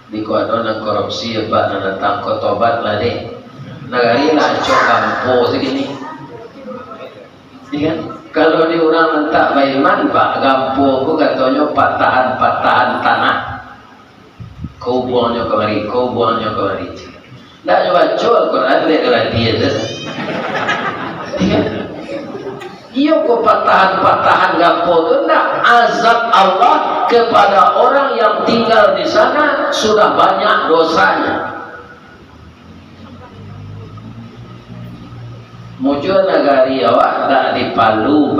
di kuadona korupsi ba na datang ko tobat lah deh nagari lah cok kampo segini iya kalau di orang tak baiman pak kampo ku katanya patahan tanah kau buangnya kemari ndak coba Al-Quran dia kalau dia tu iya kok patahan kampo tu ndak azab Allah kepada orang yang tinggal di sana sudah banyak dosanya. Muncul negari awak tak di Palu,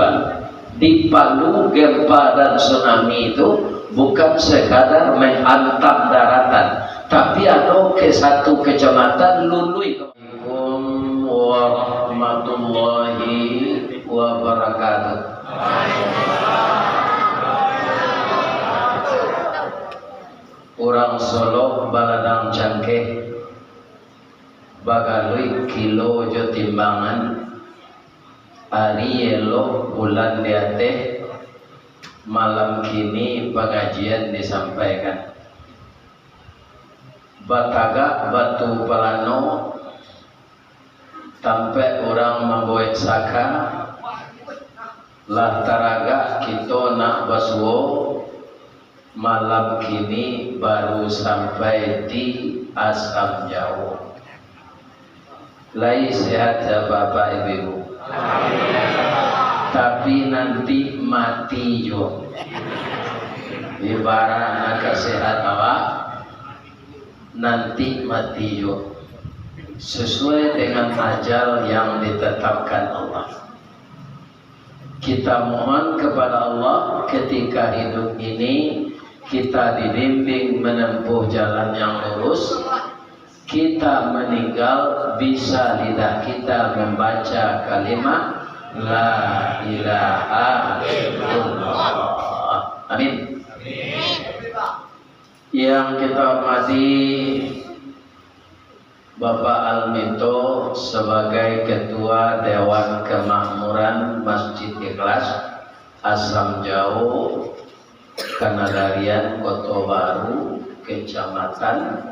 di Palu gempa dan tsunami itu bukan sekadar menghantam daratan, tapi ada ke satu kecamatan lului. Assalamualaikum warahmatullahi wabarakatuh. Orang Solo baladang cangkeh bagalui kilo jo timbangan hari elo bulan diate malam kini pengajian disampaikan bataga batu palano sampai orang membuat saka lah taraga kita nak basuo malam kini baru sampai di Asam Jawa. Lai sehat ya Bapak Ibu. Tapi nanti mati jo. Ibarat nak sehat awak nanti mati jo. Sesuai dengan ajal yang ditetapkan Allah. Kita mohon kepada Allah ketika hidup ini kita dibimbing menempuh jalan yang lurus. Kita meninggal bisa lidah kita membaca kalimat La ilaha illallah. Amin. Yang kita hormati Bapak Almito sebagai Ketua Dewan Kemakmuran Masjid Ikhlas Asam Jauh Kanagarian Kota Baru Kecamatan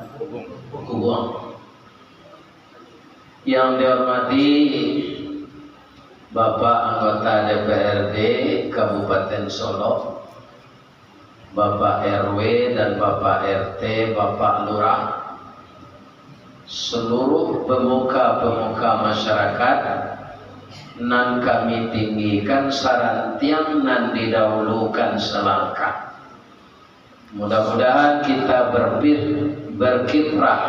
Kubung. Yang dihormati Bapak Anggota DPRD Kabupaten Solo, Bapak RW dan Bapak RT, Bapak Lurah, seluruh pemuka-pemuka masyarakat nan kami tinggikan sarantiang nan didahulukan selangkah. Mudah-mudahan kita berkiprah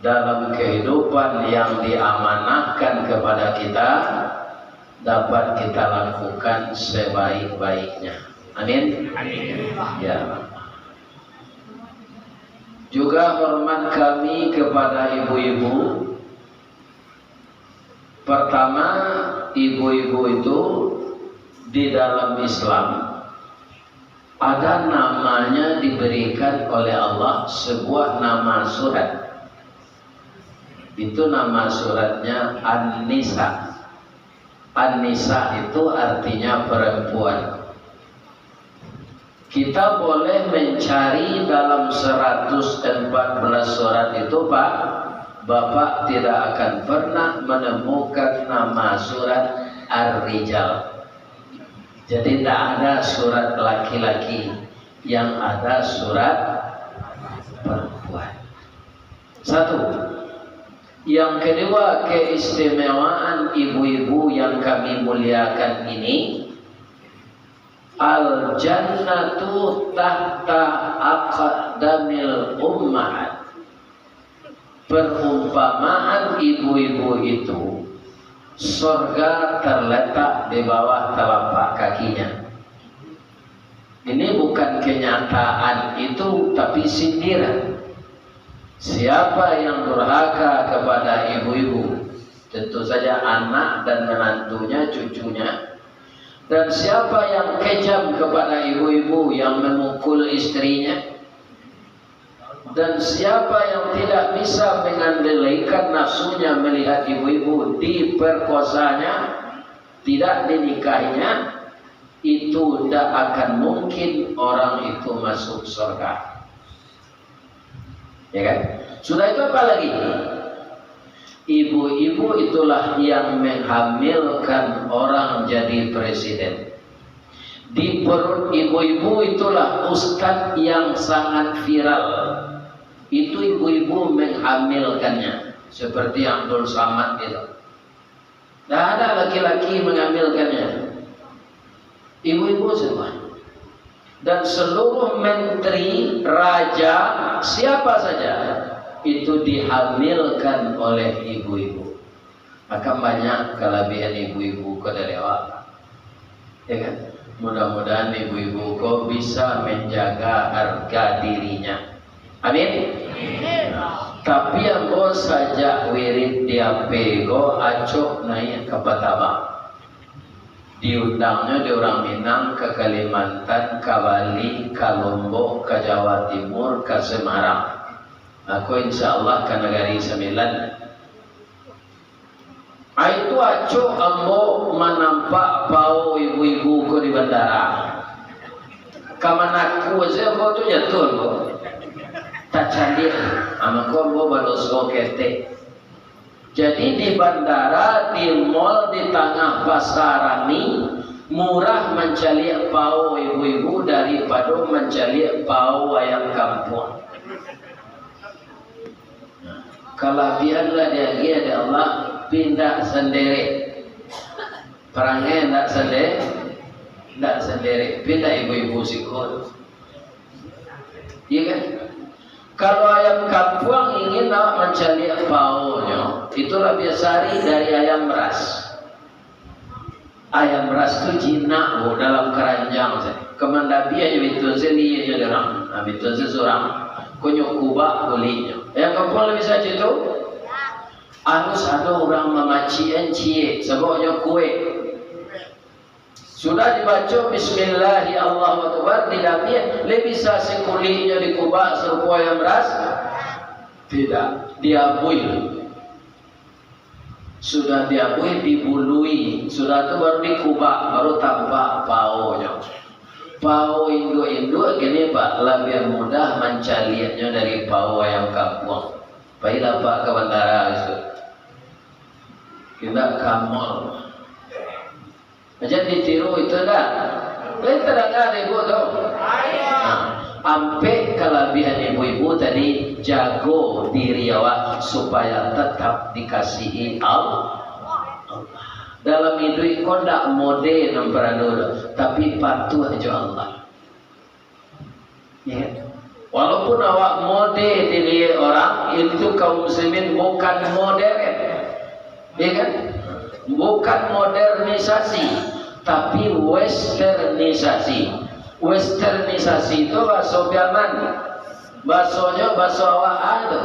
dalam kehidupan yang diamanahkan kepada kita dapat kita lakukan sebaik-baiknya. Amin. Amin. Ya. Juga hormat kami kepada ibu-ibu. Pertama, ibu-ibu itu di dalam Islam ada namanya diberikan oleh Allah sebuah nama surat. Itu nama suratnya An-Nisa. An-Nisa itu artinya perempuan. Kita boleh mencari dalam 114 surat itu Pak, Bapak tidak akan pernah menemukan nama surat Ar-Rijal. Jadi tidak ada surat laki-laki, yang ada surat perempuan. Satu. Yang kedua, keistimewaan ibu-ibu yang kami muliakan ini, al-jannatu tahta aqdamil ummahat. Perumpamaan ibu-ibu itu, surga terletak di bawah telapak kakinya. Ini bukan kenyataan itu, tapi sindiran. Siapa yang durhaka kepada ibu-ibu, tentu saja anak dan menantunya, cucunya. Dan siapa yang kejam kepada ibu-ibu, yang memukul istrinya. Dan siapa yang tidak bisa mengendalikan nafsunya melihat ibu-ibu diperkosanya, tidak dinikahinya, itu tidak akan mungkin orang itu masuk surga. ya kan? Sudah itu apa lagi? Ibu-ibu itulah yang menghamilkan orang jadi presiden. Di perut ibu-ibu itulah ustadz yang sangat viral. Itu ibu-ibu menghamilkannya, seperti Abdul Samad itu. Tidak ada laki-laki mengambilkannya, ibu-ibu semua. Dan seluruh menteri, raja, siapa saja itu dihamilkan oleh ibu-ibu. Maka banyak kelebihan ibu-ibu kau dari awal, ya kan? Mudah-mudahan ibu-ibu kau bisa menjaga harga dirinya. Amin. Tapi yang kau saja wirid dia pego acok naik ke Batabang. Diundangnya di orang Minang ke Kalimantan, ke Bali, ke Lombok, ke Jawa Timur, ke Semarang. Aku insya Allah ke negari sembilan. Itu acok ambo menampak bau ibu-ibu ku di bandara. Kamanaku aja ambo tu jatuh ambo. Tak candir, amaku ambo balos kete. Jadi di bandara, di mall, di tengah pasar rami, murah mencari bau ibu-ibu daripada mencari bau ayam kampung. Kelebihanlah dia ada Allah pindah sendiri. Perangnya tidak sendiri, pindah ibu-ibu sikut. Iya kan? Kalau ayam kampung ingin mencari baunya, itulah biasa dari ayam ras. Ayam ras itu jinak dalam keranjang. Kemandabi aja itu sendiri aja orang, itu seseorang. Kunyuk kubah kulitnya. Ayam kampung lebih saja itu. Harus ada orang memacian cie, sebabnya kue. Sudah dibaca Bismillahirrahmanirrahim, tidak lebih bisa sekulitnya dikubah serupa ayam ras. Tidak, diabui. Sudah diabui, dibului. Sudah itu baru dikubah, baru tampak baunya. Bau Indo-Indo gini Pak, lebih mudah mencarinya dari bau ayam kampung. Baiklah Pak ke bandara itu. Kita kamol. Macam ditiru itu dah. Kita dah ada ibu tu. Ampe kelebihan ibu-ibu tadi jago diri awak supaya tetap dikasihi Allah. Dalam hidup kau tak mode nampak tapi patuh aja Allah. Ya. Walaupun awak mode diri orang itu kaum muslimin bukan modern, ya kan? Bukan modernisasi, tapi westernisasi. Westernisasi itu bahasa Jerman, bahasanya bahasa awak ada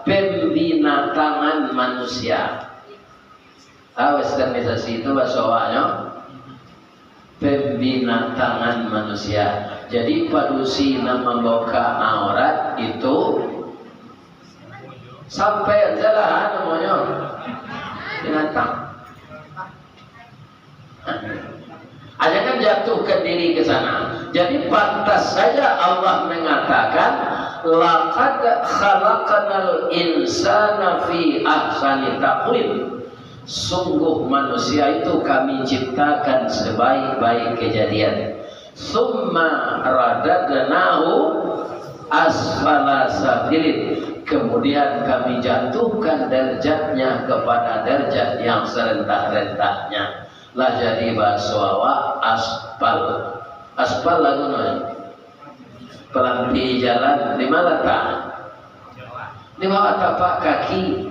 pembinatangan manusia. Westernisasi itu bahasa awaknya pembinatangan manusia. Jadi padusi nama membuka aurat itu sampai aja lah namanya binatang. Aja kan jatuh ke diri ke sana. Jadi pantas saja Allah mengatakan laqad khalaqnal insana fi ahsani taqwim. Sungguh manusia itu kami ciptakan sebaik-baik kejadian. Summa radadnahu asfala safilin. Kemudian kami jatuhkan derajatnya kepada derajat yang serendah-rendahnya. Lah jadi bahasa awak aspal. Aspal lagu pelampi jalan di mana letak? Di bawah tapak kaki.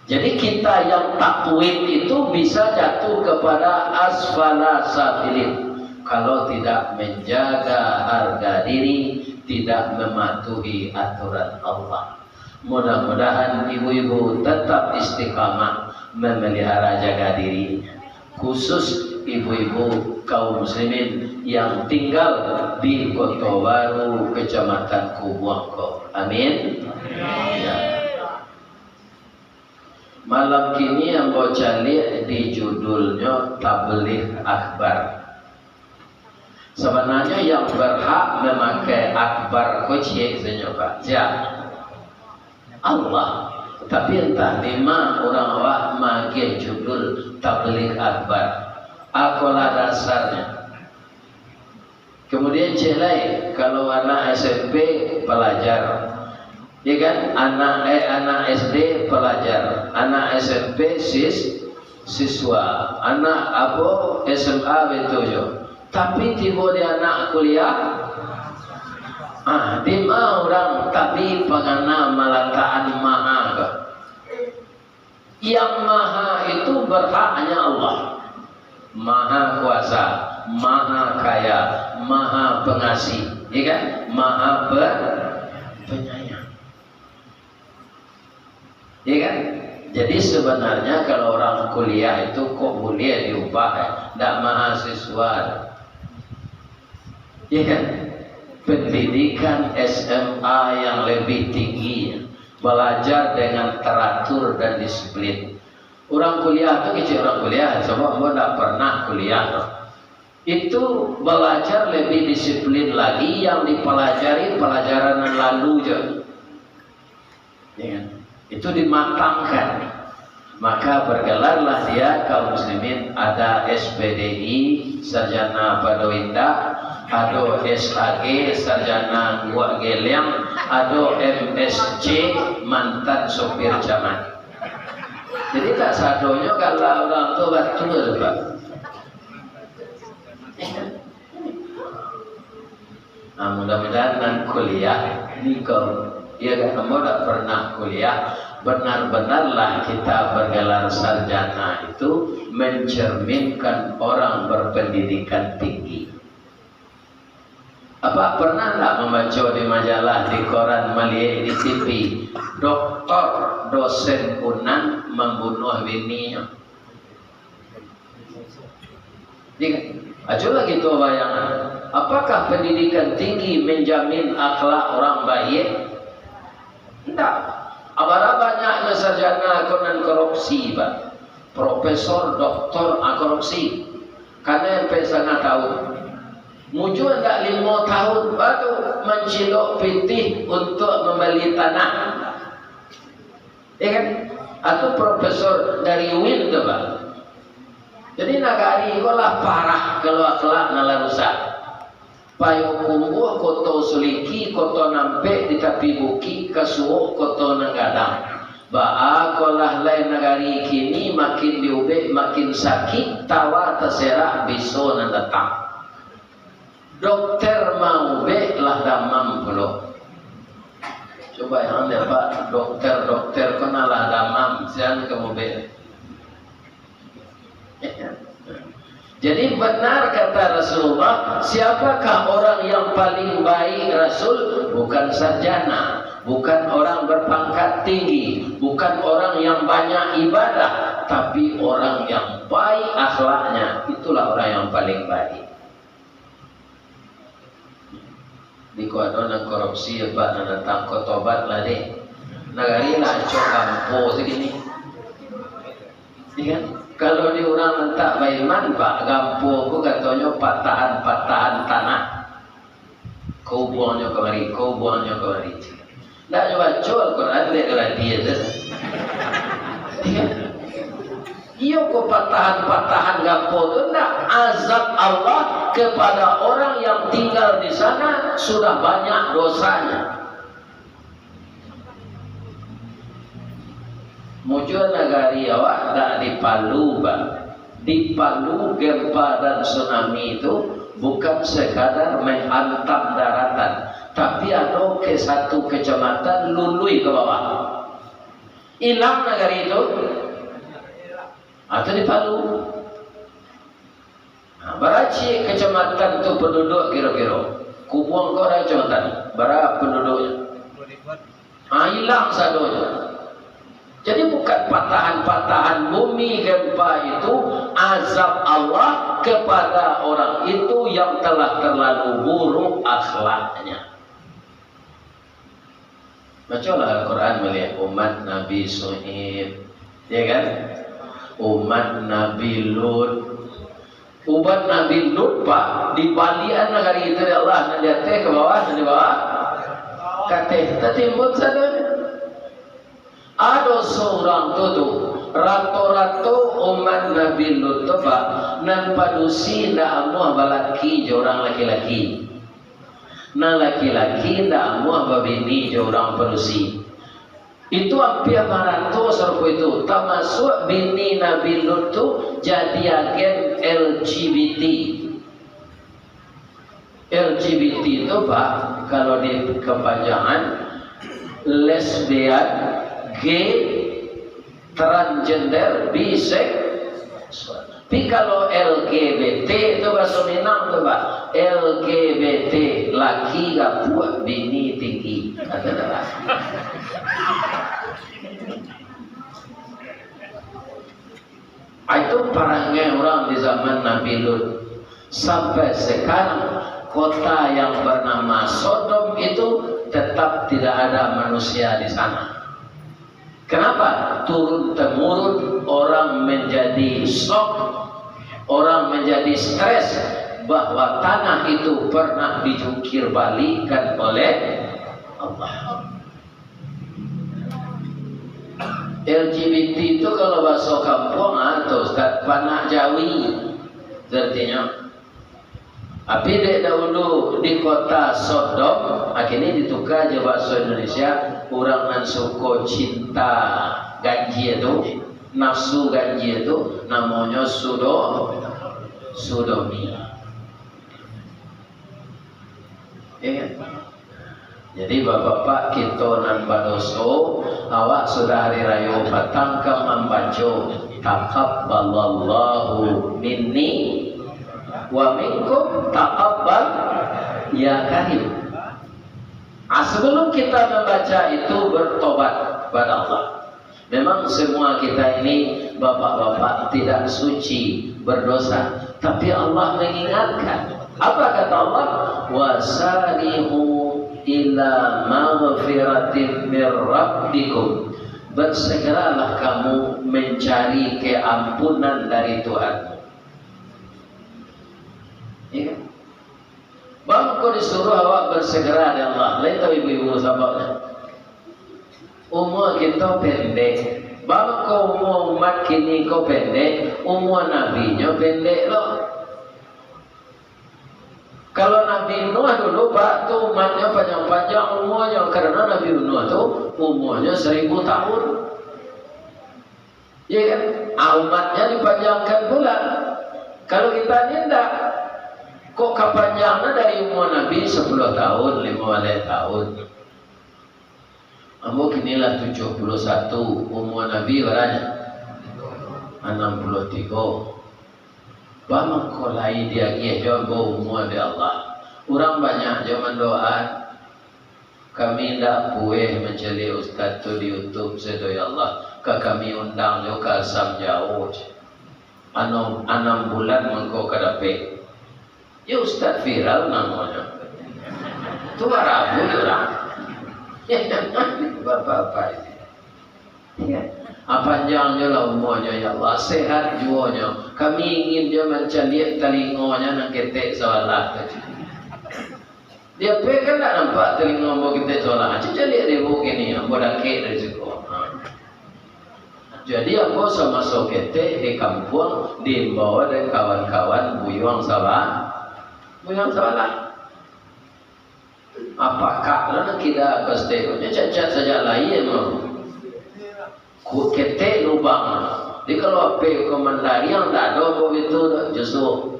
Jadi kita yang takwim itu bisa jatuh kepada asfala safilin kalau tidak menjaga harga diri, tidak mematuhi aturan Allah. Mudah-mudahan ibu-ibu tetap istiqamah memelihara jaga diri, khusus ibu-ibu kaum muslimin yang tinggal di Kota Baru, Kecamatan Kubuangko. Amin. Ya. Malam kini yang bocah lihat di judulnya Tabligh Akbar. Sebenarnya yang berhak memakai akbar kocek senyapa siapa? Allah. Tapi entah di mana orang awak makin judul tabligh akbar. Apalah dasarnya? Kemudian celai kalau anak SMP pelajar, ya kan? Anak SD pelajar, anak SMP siswa, anak apa SMA betul. Tapi tiba di anak kuliah, di mana orang tapi pengana malataan maha. Yang maha itu berhak hanya Allah. Maha kuasa, maha kaya, maha pengasih, ya kan? Maha penyayang, ya kan? Jadi sebenarnya kalau orang kuliah itu kok boleh diubah, tidak mahasiswa, ya kan? Pendidikan SMA yang lebih tinggi, belajar dengan teratur dan disiplin. Orang kuliah itu kecil orang kuliah, semua tidak pernah kuliah. Itu belajar lebih disiplin lagi, yang dipelajari pelajaran yang lalu je. Ya, itu dimatangkan. Maka bergelarlah dia kaum muslimin, ada SPDI sarjana Badawinda, ada SAG sarjana Gua Geliang, ada MSC mantan sopir jaman. Jadi tak sadonya kalau orang tua betul Pak. Nah, mudah-mudahan nan kuliah ini kau, ya kan, kamu tak pernah kuliah, benar-benarlah kita bergelar sarjana itu mencerminkan orang berpendidikan tinggi. Apa pernah tak membaca di majalah, di koran, melihat di TV, doktor dosen Unan membunuh bininya? Aja lagi tuh bayangan. Apakah pendidikan tinggi menjamin akhlak orang baik? Tidak. Abara banyaknya sarjana ekonomi korupsi, Pak. Profesor, doktor korupsi. Karena yang setengah tahun. Muncul tak 5 tahun baru mencilok pitih untuk membeli tanah, ya kan? Atau profesor dari UIN tu Pak. Jadi nagari ikolah parah kalau akhlak nala rusak. Payo kumbuh koto suliki, koto nampe di tapi buki, kasuo koto nanggadang. Ba'a kolah lain nagari kini makin diubek makin sakit, tawa terserah biso nan datang. Dokter mau be lah damam pula. Coba yang anda Pak, dokter kena lah damam, jangan kamu be. Jadi benar kata Rasulullah, siapakah orang yang paling baik Rasul? Bukan sarjana, bukan orang berpangkat tinggi, bukan orang yang banyak ibadah, tapi orang yang baik akhlaknya, itulah orang yang paling baik. Di kuadron korupsi apa nana tangko tobat lah deh. Nagari lah cok kampo segini. Iya. Kalau di orang mentak baiman Pak kampo ku katanya patahan tanah. Kau buangnya kemari, kau buangnya kemari. Ndak coba jual Quran dek lah dia deh. Iya. Iyo kok patahan gampo itu ndak azab Allah kepada orang yang tinggal di sana sudah banyak dosanya. Muncul negari awak tak di Palu Pak. Di Palu gempa dan tsunami itu bukan sekadar menghantam daratan, tapi ada ke satu kecamatan lului ke bawah. Hilang negari itu. Atau di Palu. Nah, beraci kecamatan itu penduduk kira-kira. Kubuang kau ada kecamatan. Berapa penduduknya? Hilang sadonya. Jadi bukan patahan-patahan bumi gempa itu azab Allah kepada orang itu yang telah terlalu buruk akhlaknya. Bacalah Al-Quran melihat umat Nabi Suhaib, ya kan? Umat Nabi Lut, ubat Nabi Lut pak di balian hari itu ya Allah nanti teh ke bawah nanti bawah kateh timbul sadar ada seorang tu rato-rato umat Nabi Lut tu pak nan padusi ndak amuah balaki jorang laki-laki na laki-laki ndak amuah babini jorang padusi itu hampir 500 itu termasuk bini Nabi Lut tu jadi agen LGBT itu pak kalau di kepanjangan lesbian, gay, transgender, biseksual. Tapi kalau LGBT itu bahasa Minang tuh pak, LGBT laki gak buat bini tinggi adalah. Itu perangai orang di zaman Nabi Lut. Sampai sekarang kota yang bernama Sodom itu tetap tidak ada manusia di sana. Kenapa? Turun temurun orang menjadi shock, orang menjadi stres bahwa tanah itu pernah dijungkir balikan oleh Allah. LGBT itu kalau bahasa kampung atau Ustaz panak Jawi artinya. Tapi dahulu di kota Sodom akhirnya ditukar je bahasa Indonesia orang nan suko cinta ganji itu nafsu ganji itu namanya sodomi. Ya. Jadi bapak-bapak kita nan badoso awak sudah hari raya batang ke membaca taqabbalallahu minni wa minkum taqabbal ya karim. Sebelum kita membaca itu bertobat kepada Allah. Memang semua kita ini bapak-bapak tidak suci, berdosa, tapi Allah mengingatkan. Apa kata Allah? Wasari'u ila maghfiratin mir rabbikum. Bersegeralah kamu mencari keampunan dari Tuhan. Ya. Bang kau disuruh awak bersegera dengan Allah. Lain tahu ibu-ibu sahabatnya. Umur kita pendek. Bang kau umur umat kini kau pendek, umur nabinya pendek loh. Kalau Nabi Nuh dulu pak tu umatnya panjang-panjang umurnya karena Nabi Nuh tu umurnya 1000 tahun. Ya kan? Umatnya dipanjangkan pula. Kalau kita ni tidak. Kok kepanjangnya dari umur Nabi 10 tahun, 15 tahun. Ambo kinilah 71 umur Nabi berapa? 63. Bama kolai dia jawab umur dia Allah. Orang banyak zaman doa. Kami tidak boleh mencari ustaz tu di YouTube sedaya Allah. Kami undang dia ke Asam jauh. 6 bulan mengkau kadapek. Ya ustaz viral namanya. Tu Arabu orang. Bapak-bapak ini. Ya. Panjangnya lah umurnya ya Allah, sehat juanya. Kami ingin dia mencari telinganya nak ketek salah. Dia pekan tak nampak telinga mau ketek salah. Cari dia buat ini, ambo dah kek dari sekolah. Jadi ambo sama so ketek di kampung dibawa dengan kawan-kawan buyuang salah. Apakah nak kita kesteknya cacat saja lain mau. Ku ketek lubang. Jadi kalau apa komandari yang tak ada apa itu justru.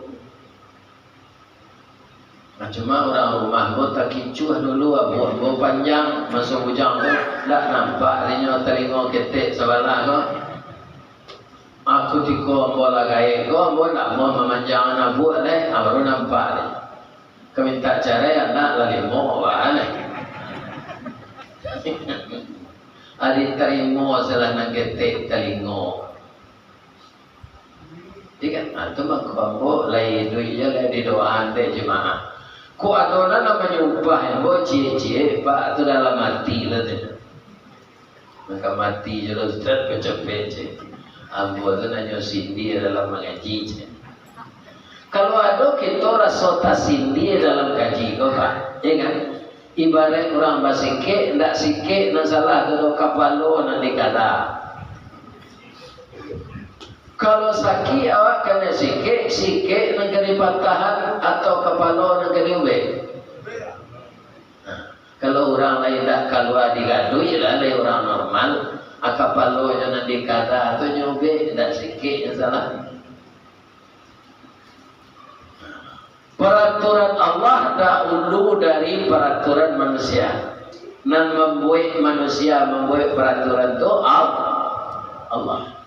Nah cuma orang rumah mau tak kicuh dulu abu panjang masuk bujang tu tak nampak dia telinga ketek sebelah tu. Aku tiko bola gaya ko bo nak mau memanjang abu leh baru nampak dia. Kami tak cara yang nak lali mau awak Adik terima salah nak ketek telinga. Jika itu mak kamu lagi duitnya lagi doa ande jemaah. Ku adona namanya upah yang bo cie pak tu dalam mati lah tu. Maka mati je lah Ustaz kecepet je. Ambo tu nanya Cindy dalam mengaji je. Kalau ada kita rasa tasindi dalam kaji kau Pak, ya kan? Ibarat orang basike, ndak sike, nak salah tu kapalo nanti kata. Kalau sakit awak kena sike negeri patahan atau kapalo negeri ube. Kalau orang lain tak keluar digadu, ialah lain orang normal. Kapalo yang nanti kata atau nyube, ndak sike yang salah. Peraturan Allah dah ulu dari peraturan manusia. Dan membuat manusia membuat peraturan itu Allah.